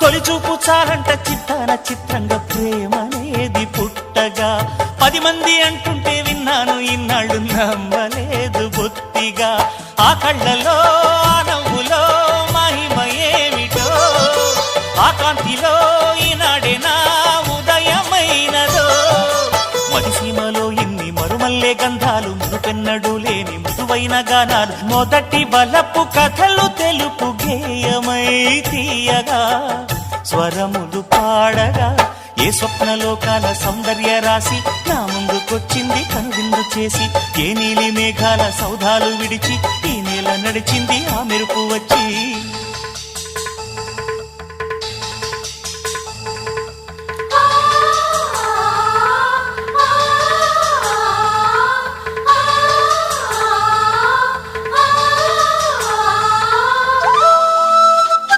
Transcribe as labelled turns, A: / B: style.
A: తొలిచూపు చాలంట చిత్తాన చిత్రంగా ప్రేమనేది పుట్టగా 10 మంది అంటుంటే విన్నాను ఇన్నాళ్ళు నమ్మలేదు బొత్తిగా ఆ కళ్ళలో ఆ నవ్వులో మహిమ ఏమిటో ఆ కాంతిలో ఈనాడే నా ఉదయమైనదో మదిసీమలో ఇన్ని మరుమల్లే గంధాలు మునుపెన్నడు లేని మృదువైన గానాలు మొదటి బలపు కథలు తెలుపు గేయమై తీయగా స్వరములు పాడగా ఏ స్వప్నలోకాల సౌందర్య రాశి నా ముందుకొచ్చింది కనువిందు చేసి ఏ నీలి మేఘాల సౌధాలు విడిచి ఈ నేల నడిచింది ఆ మెరుపు వచ్చి